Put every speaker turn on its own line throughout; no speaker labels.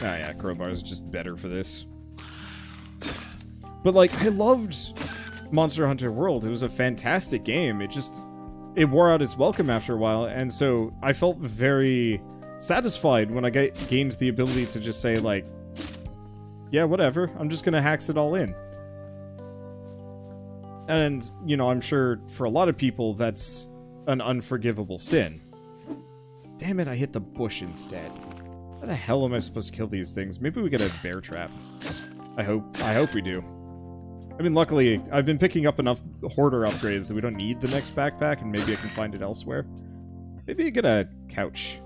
Oh yeah, Crowbar is just better for this. But, like, I loved Monster Hunter World. It was a fantastic game. It wore out its welcome after a while, and so I felt very satisfied when I gained the ability to just say, like, yeah, whatever, I'm just gonna hax it all in. And, you know, I'm sure for a lot of people that's an unforgivable sin. Damn it, I hit the bush instead. How the hell am I supposed to kill these things? Maybe we get a bear trap. I hope we do. I mean, luckily, I've been picking up enough hoarder upgrades that we don't need the next backpack, and maybe I can find it elsewhere. Maybe I get a couch.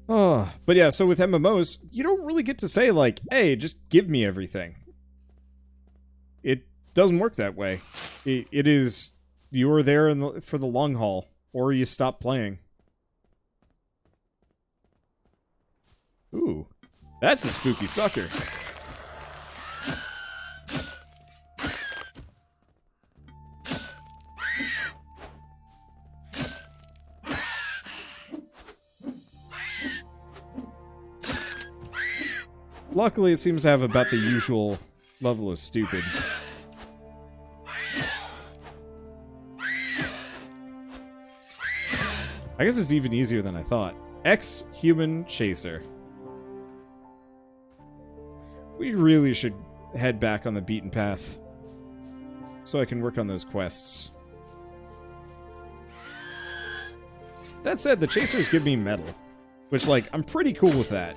Oh, but yeah, so with MMOs, you don't really get to say, like, hey, just give me everything. It doesn't work that way. It is, you're there for the long haul, or you stop playing. Ooh. That's a spooky sucker. Luckily, it seems to have about the usual level of stupid. I guess it's even easier than I thought. Ex-human chaser. We really should head back on the beaten path so I can work on those quests. That said, the chasers give me metal, which, like, I'm pretty cool with that.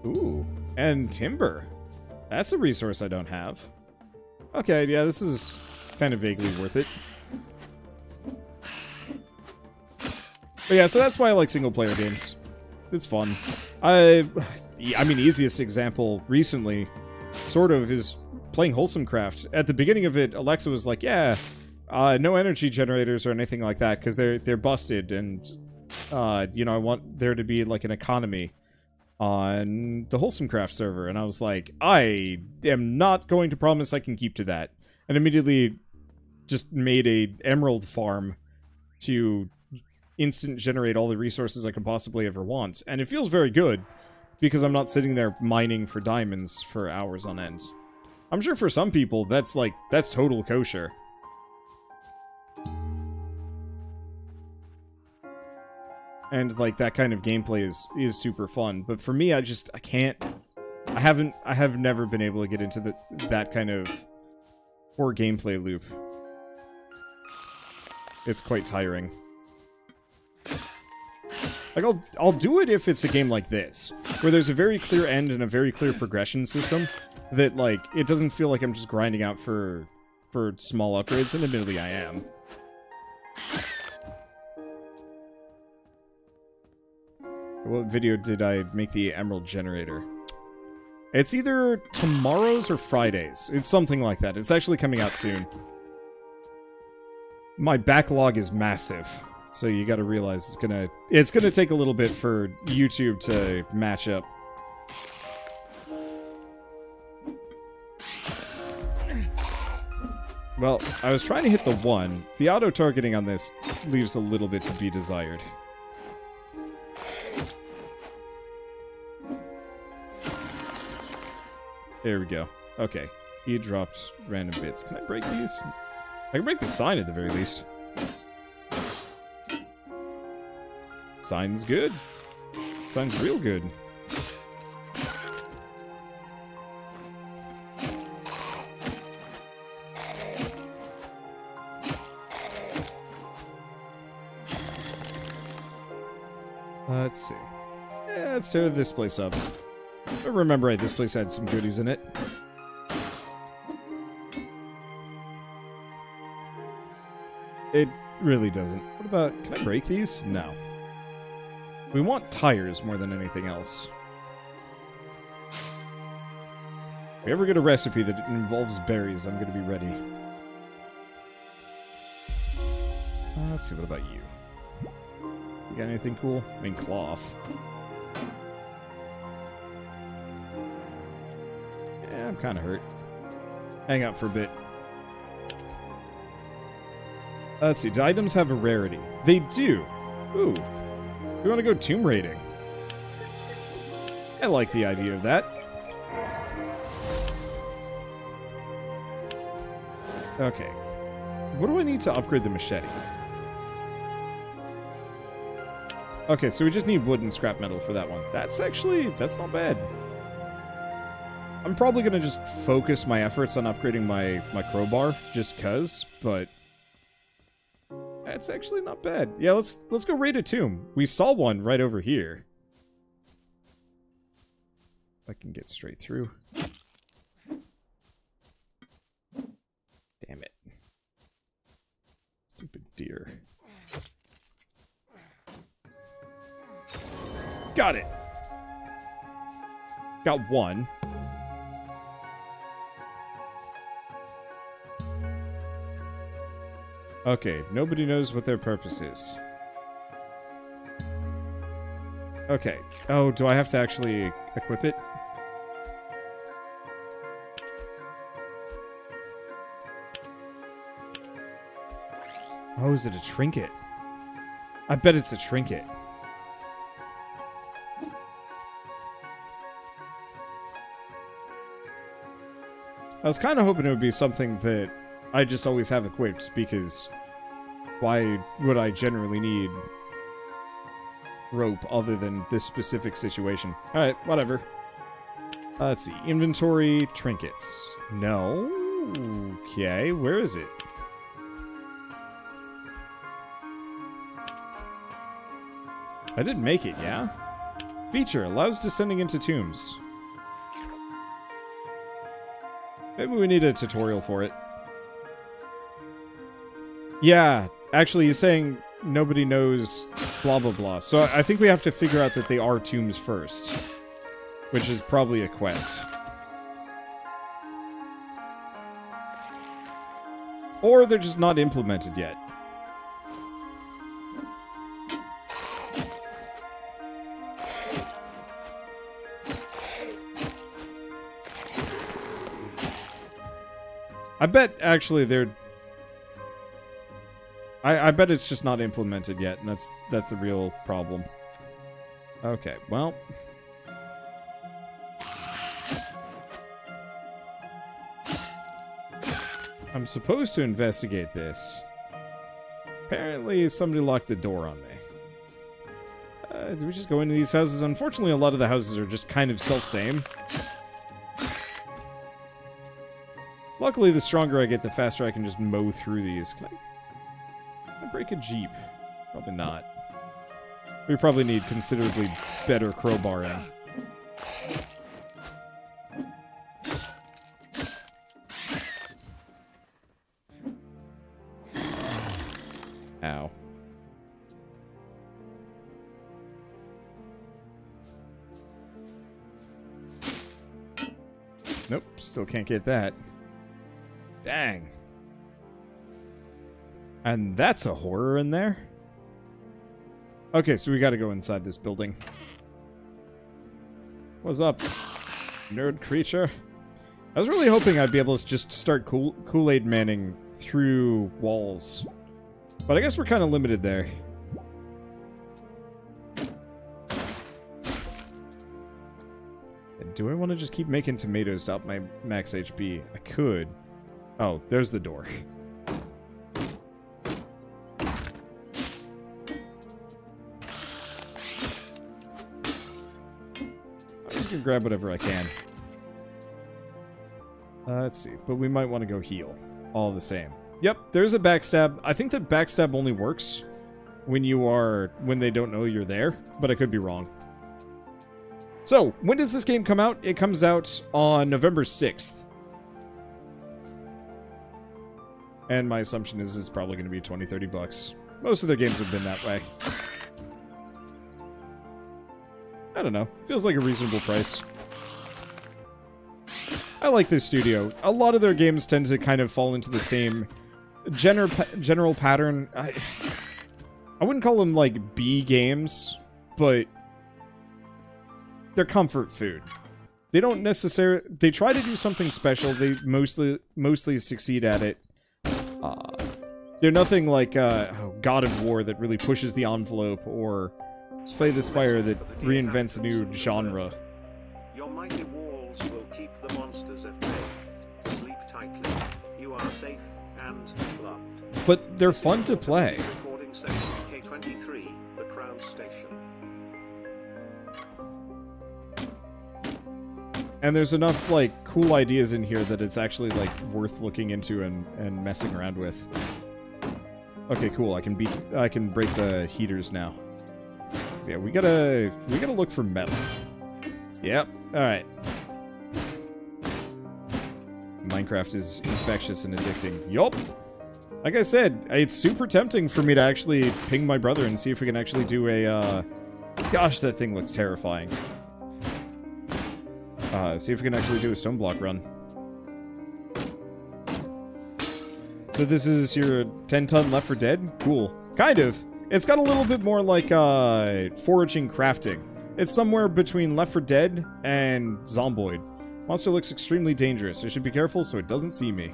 Ooh, and timber. That's a resource I don't have. Okay, yeah, this is kind of vaguely worth it. But yeah, so that's why I like single-player games. It's fun. I mean, easiest example recently, sort of, is playing Wholesome Craft. At the beginning of it, Alexa was like, yeah, no energy generators or anything like that, because they're busted, and, you know, I want there to be, like, an economy on the Wholesome Craft server, and I was like, I am not going to promise I can keep to that, and immediately just made a emerald farm to instant generate all the resources I could possibly ever want, and it feels very good, because I'm not sitting there mining for diamonds for hours on end. I'm sure for some people, that's total kosher. And, like, that kind of gameplay is super fun. But for me, I can't... I have never been able to get into that kind of poor gameplay loop. It's quite tiring. Like, I'll do it if it's a game like this, where there's a very clear end and a very clear progression system that, like, it doesn't feel like I'm just grinding out for small upgrades, and admittedly I am. What video did I make the emerald generator? It's either tomorrow's or Friday's. It's something like that. It's actually coming out soon. My backlog is massive, so you gotta realize it's gonna take a little bit for YouTube to match up. Well, I was trying to hit the 1. The auto-targeting on this leaves a little bit to be desired. There we go. Okay. He dropped random bits. Can I break these? I can break the sign at the very least. Sign's good. Sign's real good. Let's see. Yeah, let's tear this place up. If I remember right, this place had some goodies in it. It really doesn't. What about... Can I break these? No. We want tires more than anything else. If we ever get a recipe that involves berries, I'm going to be ready. Let's see, what about you? You got anything cool? I mean, cloth. Yeah, I'm kind of hurt. Hang out for a bit. Let's see. Do items have a rarity? They do. Ooh. We want to go tomb raiding. I like the idea of that. Okay. What do I need to upgrade the machete? Okay, so we just need wood and scrap metal for that one. That's not bad. I'm probably going to just focus my efforts on upgrading my crowbar, just cuz, but that's actually not bad. Yeah, let's go raid a tomb. We saw one right over here. I can get straight through. Damn it. Stupid deer. Got it! Got one. Okay, nobody knows what their purpose is. Okay. Oh, do I have to actually equip it? Oh, is it a trinket? I bet it's a trinket. I was kind of hoping it would be something that I just always have equipped, because why would I generally need rope other than this specific situation? Alright, whatever. Let's see. Inventory, trinkets. No. Okay, where is it? I didn't make it, yeah? Feature allows descending into tombs. Maybe we need a tutorial for it. Yeah, actually, he's saying nobody knows blah blah blah. So I think we have to figure out that they are tombs first. Which is probably a quest. Or they're just not implemented yet. I bet, actually, they're... I bet it's just not implemented yet, and that's the real problem. Okay, well... I'm supposed to investigate this. Apparently, somebody locked the door on me. Do we just go into these houses? Unfortunately, a lot of the houses are just kind of self-same. Luckily, the stronger I get, the faster I can just mow through these. Can I break a Jeep? Probably not. We probably need considerably better crowbarring. Ow. Nope, still can't get that. Dang. And that's a horror in there? Okay, so we gotta go inside this building. What's up, nerd creature? I was really hoping I'd be able to just start Kool-Aid Manning through walls. But I guess we're kind of limited there. Do I want to just keep making tomatoes to up my max HP? I could. Oh, there's the door. I'm just gonna grab whatever I can. Let's see, but we might want to go heal. All the same. Yep, there's a backstab. I think that backstab only works when they don't know you're there, but I could be wrong. So, when does this game come out? It comes out on November 6th. And my assumption is it's probably going to be 20-30 bucks. Most of their games have been that way. I don't know. Feels like a reasonable price. I like this studio. A lot of their games tend to kind of fall into the same general pattern. I wouldn't call them like B games, but they're comfort food. They don't necessarily... They try to do something special. They mostly succeed at it. They're nothing like God of War that really pushes the envelope, or Slay the Spire that reinvents a new genre.
Your mighty walls will keep the monsters at bay. Sleep tightly. You are safe and loved.
But they're fun to play.
Recording session K23, the Crown Station.
And there's enough, like, cool ideas in here that it's actually, like, worth looking into and messing around with. Okay, cool. I can break the heaters now. So yeah, we gotta look for metal. Yep. Alright. Minecraft is infectious and addicting. Yup. Like I said, it's super tempting for me to actually ping my brother and see if we can actually do a, gosh, that thing looks terrifying. See if we can actually do a stone block run. So this is your 10-ton Left 4 Dead? Cool. Kind of. It's got a little bit more like, foraging crafting. It's somewhere between Left 4 Dead and Zomboid. Monster looks extremely dangerous. I should be careful so it doesn't see me.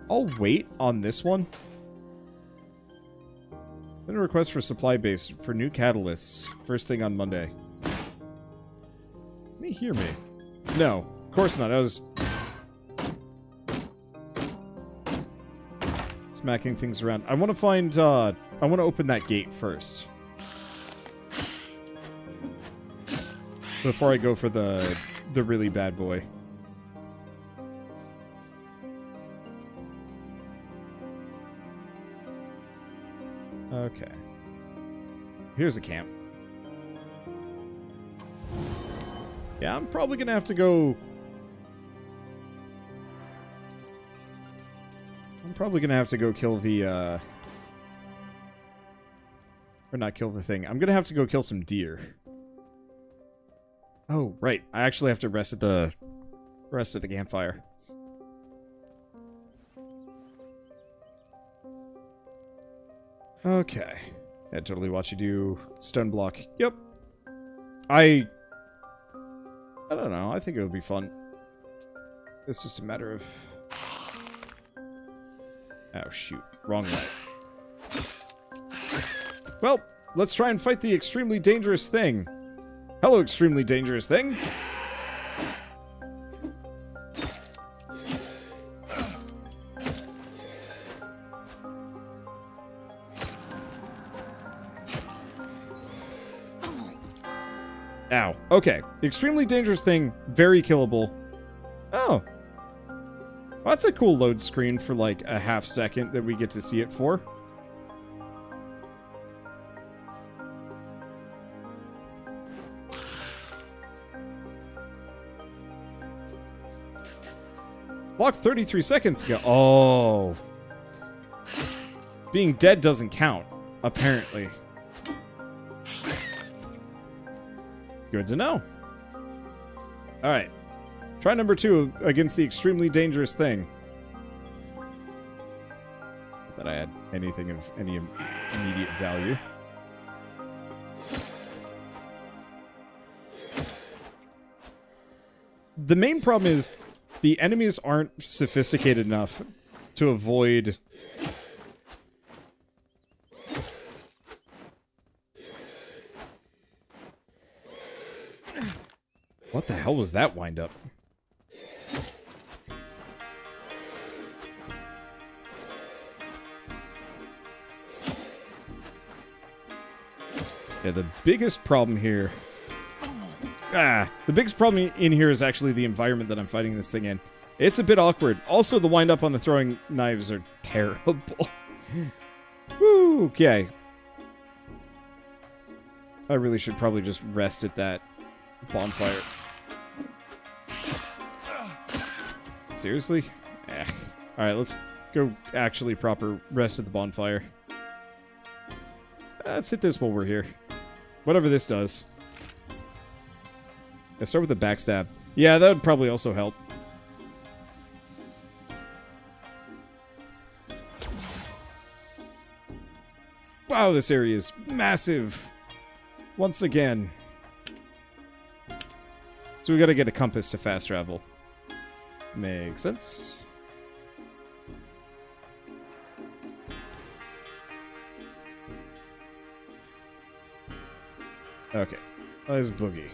I'll wait on this one. Then a request for supply base for new catalysts. First thing on Monday. Can you hear me? No, of course not. I was smacking things around. I want to find, I want to open that gate first. Before I go for the really bad boy. Okay. Here's a camp. Yeah, I'm probably gonna have to go... I'm probably gonna have to go kill the, Or not kill the thing. I'm gonna have to go kill some deer. Oh, right. I actually have to rest at the campfire. Okay. Yeah, totally watch you do stone block. Yep. I don't know. I think it would be fun. It's just a matter of... Oh, shoot. Wrong way. Well, let's try and fight the extremely dangerous thing. Hello, extremely dangerous thing. Ow. Okay. The extremely dangerous thing, very killable. Oh. Well, that's a cool load screen for like a half second that we get to see it for. Blocked 33 seconds ago. Oh. Being dead doesn't count, apparently. Good to know. Alright. Try number 2 against the extremely dangerous thing. Not that I had anything of any immediate value. The main problem is the enemies aren't sophisticated enough to avoid... What the hell was that wind up? Yeah, the biggest problem here... the biggest problem in here is actually the environment that I'm fighting this thing in. It's a bit awkward. Also, the wind up on the throwing knives are terrible. Woo, okay. I really should probably just rest at that bonfire. Seriously? Eh. Alright, let's go actually proper rest at the bonfire. Let's hit this while we're here. Whatever this does. Let's start with the backstab. Yeah, that would probably also help. Wow, this area is massive. Once again. So we gotta get a compass to fast travel. Makes sense. Okay. Let's boogie.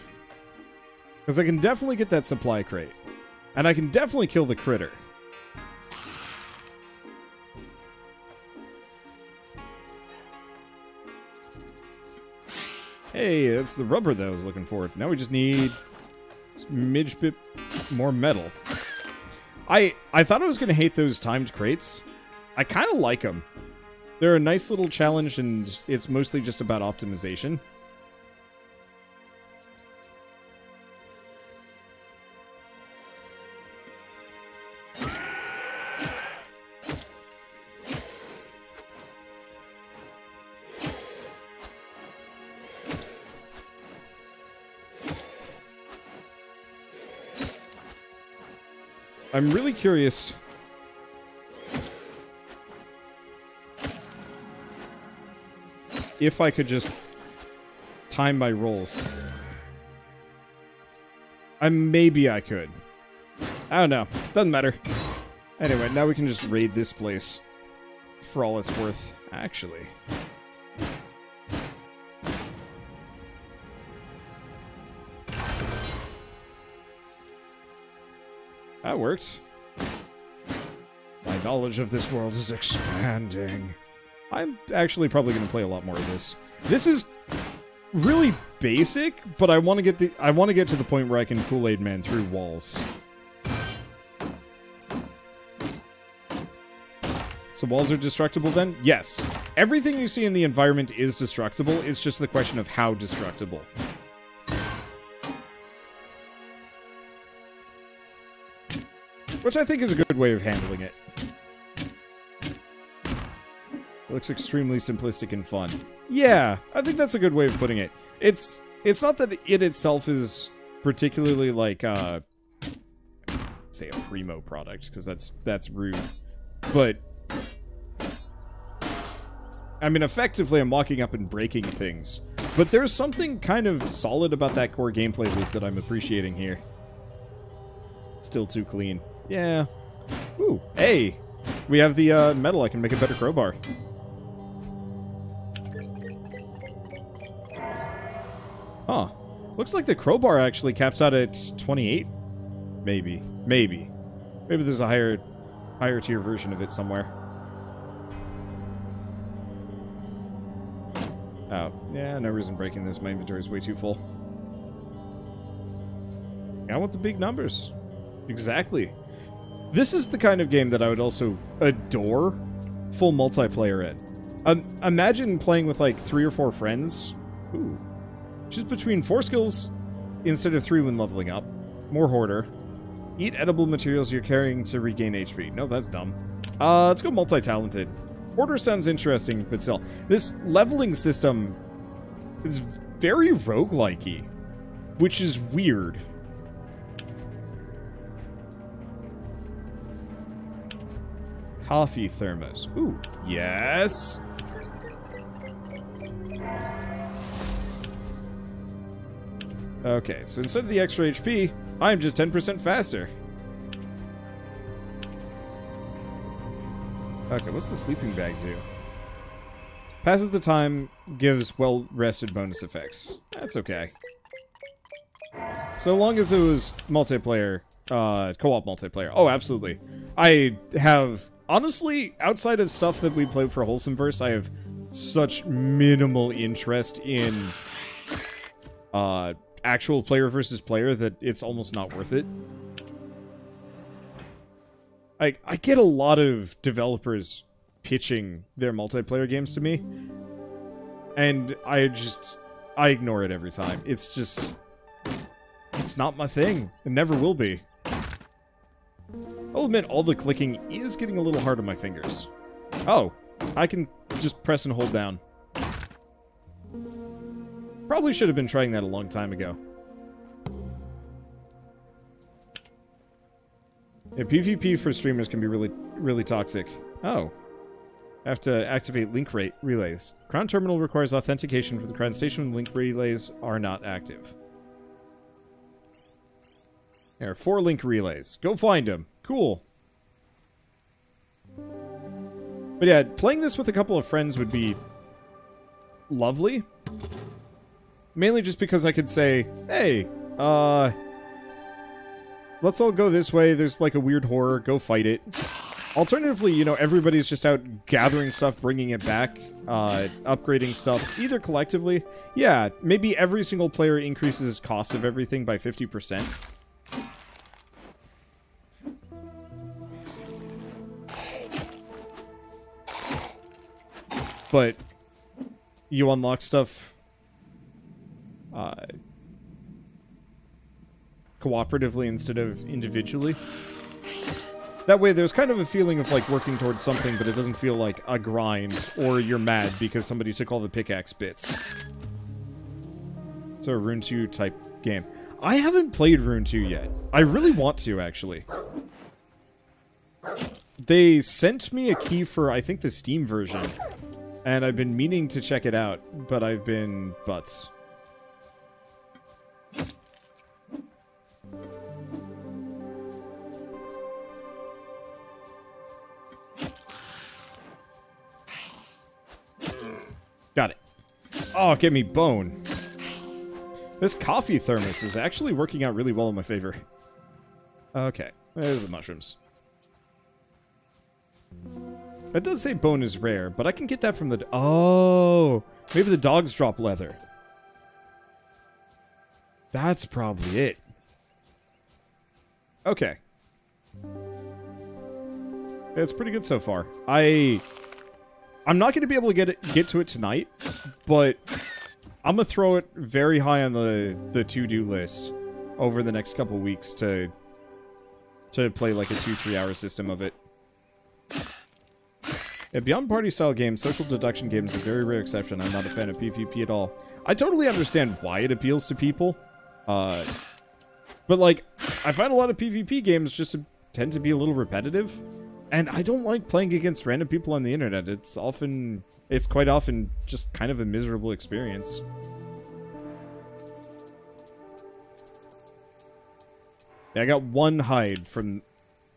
Because I can definitely get that supply crate. And I can definitely kill the critter. Hey, that's the rubber that I was looking for. Now we just need a smidge bit more metal. I thought I was going to hate those timed crates. I kind of like them. They're a nice little challenge, and it's mostly just about optimization. I'm really curious if I could just time my rolls. Maybe I could. I don't know. Doesn't matter. Anyway, now we can just raid this place for all it's worth, actually. That worked. My knowledge of this world is expanding. I'm actually probably going to play a lot more of this. This is really basic, but I want to get to the point where I can Kool-Aid Man through walls. So walls are destructible then? Yes. Everything you see in the environment is destructible. It's just the question of how destructible. Which I think is a good way of handling it. It looks extremely simplistic and fun. Yeah, I think that's a good way of putting it. It's not that it itself is particularly like say a primo product, because that's rude. But I mean, effectively I'm walking up and breaking things. But there's something kind of solid about that core gameplay loop that I'm appreciating here. It's still too clean. Yeah. Ooh, hey! We have the metal. I can make a better crowbar. Huh. Looks like the crowbar actually caps out at 28. Maybe. Maybe there's a higher tier version of it somewhere. Oh, yeah, no reason breaking this. My inventory is way too full. I want the big numbers. Exactly. This is the kind of game that I would also adore full multiplayer in. Imagine playing with like 3 or 4 friends. Ooh. Choose between 4 skills instead of 3 when leveling up. More hoarder. Eat edible materials you're carrying to regain HP. No, that's dumb. Let's go multi-talented. Hoarder sounds interesting, but still. This leveling system is very roguelike-y, which is weird. Coffee thermos. Ooh, yes. Okay, so instead of the extra HP, I'm just 10% faster. Okay, what's the sleeping bag do? Passes the time, gives well-rested bonus effects. That's okay. So long as it was multiplayer, co-op multiplayer. Oh, absolutely. I have... Honestly, outside of stuff that we played for Wholesomeverse, I have such minimal interest in actual player versus player that it's almost not worth it. I get a lot of developers pitching their multiplayer games to me, and I ignore it every time. It's just... it's not my thing. It never will be. I'll admit, all the clicking is getting a little hard on my fingers. Oh, I can just press and hold down. Probably should have been trying that a long time ago. Yeah, PvP for streamers can be really, really toxic. Oh. I have to activate link rate relays. Crown Terminal requires authentication for the Crown Station when link relays are not active. There are 4 link relays. Go find them. Cool. But yeah, playing this with a couple of friends would be lovely. Mainly just because I could say, hey, let's all go this way. There's like a weird horror. Go fight it. Alternatively, you know, everybody's just out gathering stuff, bringing it back, upgrading stuff, either collectively. Yeah, maybe every single player increases cost of everything by 50%. But you unlock stuff cooperatively instead of individually. That way there's kind of a feeling of like working towards something, but it doesn't feel like a grind, or you're mad because somebody took all the pickaxe bits. It's a Rune 2 type game. I haven't played Rune 2 yet. I really want to, actually. They sent me a key for, I think, the Steam version. And I've been meaning to check it out, but I've been butts. Got it. Oh, get me bone. This coffee thermos is actually working out really well in my favor. Okay, there's the mushrooms. It does say bone is rare, but I can get that from the... Oh! Maybe the dogs drop leather. That's probably it. Okay. It's pretty good so far. I'm not going to be able to get to it tonight, but I'm going to throw it very high on the to-do list over the next couple weeks to play like a 2-3 hour system of it. Yeah, beyond party-style games, social deduction games are a very rare exception. I'm not a fan of PvP at all. I totally understand why it appeals to people. But, like, I find a lot of PvP games just tend to be a little repetitive. And I don't like playing against random people on the internet. It's quite often just kind of a miserable experience. Yeah, I got 1 hide from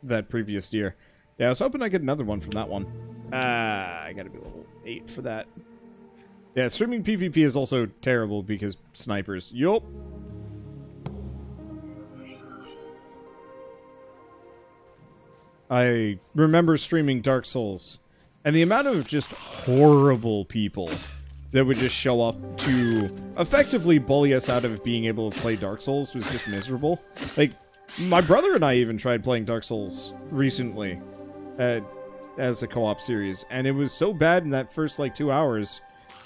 that previous year. Yeah, I was hoping I'd get another one from that one. I gotta be level 8 for that. Yeah, streaming PvP is also terrible because snipers. Yup. I remember streaming Dark Souls, and the amount of just horrible people that would just show up to effectively bully us out of being able to play Dark Souls was just miserable. Like, my brother and I even tried playing Dark Souls recently as a co-op series, and it was so bad in that first, like, 2 hours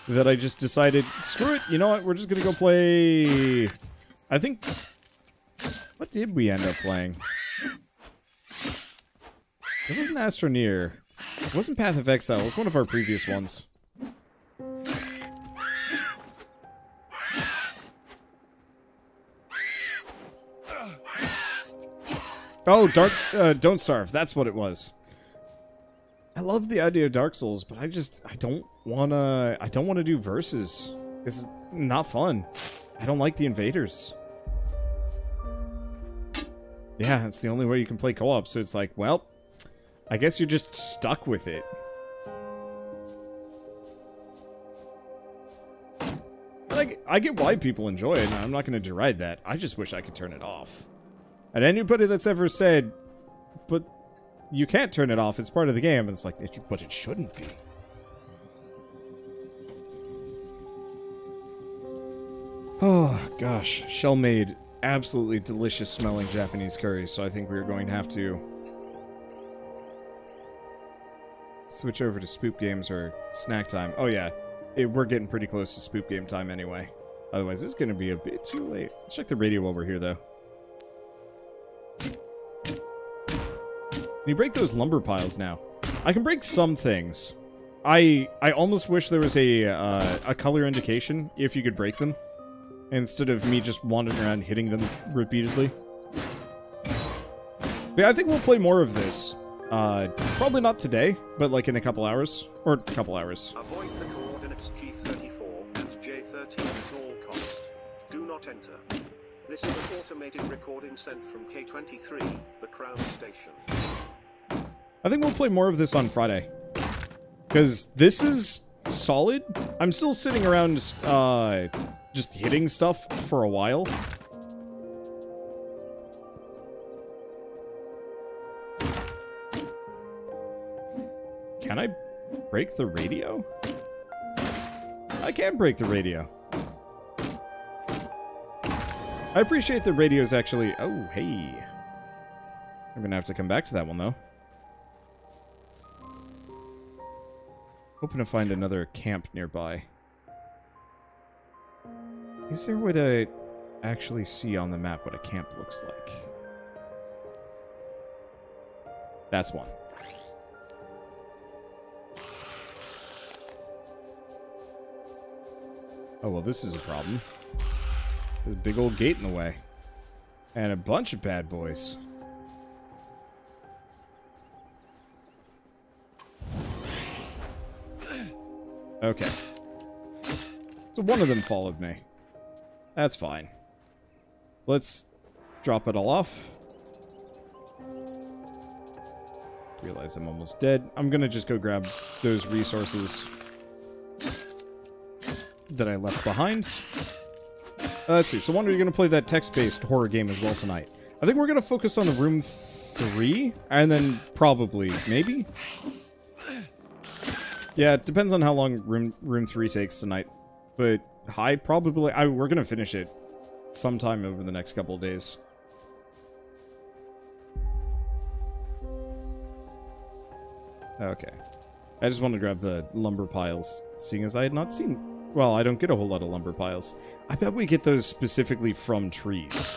that I just decided, screw it, you know what, we're just gonna go play... I think... What did we end up playing? It wasn't Astroneer. It wasn't Path of Exile. It was one of our previous ones. Oh, Don't Starve. That's what it was. I love the idea of Dark Souls, but I don't wanna do versus. It's not fun. I don't like the invaders. Yeah, that's the only way you can play co-op, so it's like, well, I guess you're just stuck with it. I get why people enjoy it, and I'm not going to deride that. I just wish I could turn it off. And anybody that's ever said, but you can't turn it off, it's part of the game, and it's like, but it shouldn't be. Oh, gosh. Shell made absolutely delicious smelling Japanese curry, so I think we're going to have to switch over to spook games or snack time. Oh yeah, we're getting pretty close to spook game time anyway. Otherwise, it's going to be a bit too late. Let's check the radio while we're here, though. Can you break those lumber piles now? I can break some things. I almost wish there was a color indication if you could break them, instead of me just wandering around hitting them repeatedly. Yeah, I think we'll play more of this. Probably not today, but like in a couple hours. Or a couple hours.
Avoid the coordinates G34 and J13 at all costs. Do not enter. This is an automated recording sent from K23, the Crown Station.
I think we'll play more of this on Friday. Because this is solid. I'm still sitting around, just hitting stuff for a while. Can I break the radio? I can break the radio. I appreciate the radio's actually... Oh, hey. I'm gonna have to come back to that one, though. Hoping to find another camp nearby. Is there a way to actually see on the map what a camp looks like? That's one. Oh, well, this is a problem. There's a big old gate in the way. And a bunch of bad boys. Okay. So one of them followed me. That's fine. Let's drop it all off. Realize I'm almost dead. I'm gonna just go grab those resources that I left behind. Let's see. So when are you going to play that text-based horror game as well tonight? I think we're going to focus on the room 3, and then probably, maybe? Yeah, it depends on how long room 3 takes tonight. But high, probably... we're going to finish it sometime over the next couple of days. Okay. I just want to grab the lumber piles, seeing as I had not seen... Well, I don't get a whole lot of lumber piles. I bet we get those specifically from trees.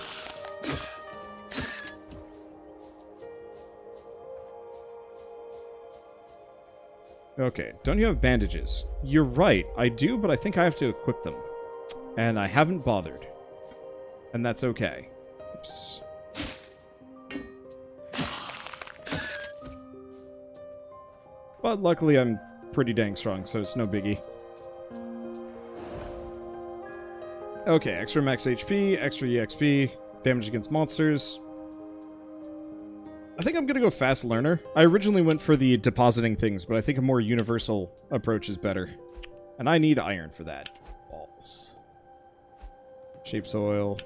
Okay, don't you have bandages? You're right, I do, but I think I have to equip them. And I haven't bothered. And that's okay. Oops. But luckily I'm pretty dang strong, so it's no biggie. Okay, extra max HP, extra EXP, damage against monsters. I think I'm gonna go fast learner. I originally went for the depositing things, but I think a more universal approach is better. And I need iron for that. Balls. Shape soil.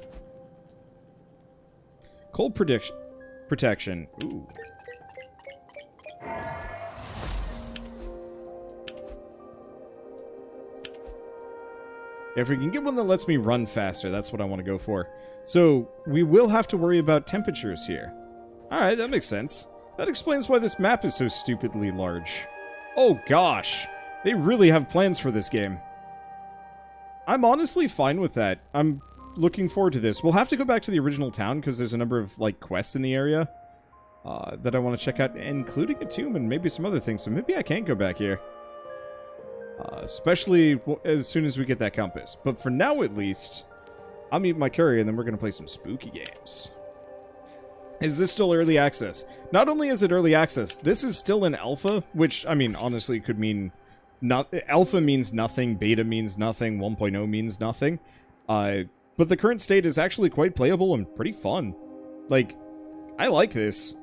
Cold protection. Ooh. If we can get one that lets me run faster, that's what I want to go for. So, we will have to worry about temperatures here. Alright, that makes sense. That explains why this map is so stupidly large. Oh gosh, they really have plans for this game. I'm honestly fine with that. I'm looking forward to this. We'll have to go back to the original town, because there's a number of, like, quests in the area that I want to check out, including a tomb and maybe some other things, so maybe I can go back here. Especially as soon as we get that compass. But for now, at least, I'll eat my curry, and then we're going to play some spooky games. Is this still early access? Not only is it early access, this is still in alpha, which, I mean, honestly, could mean... alpha means nothing, beta means nothing, 1.0 means nothing. But the current state is actually quite playable and pretty fun. Like, I like this.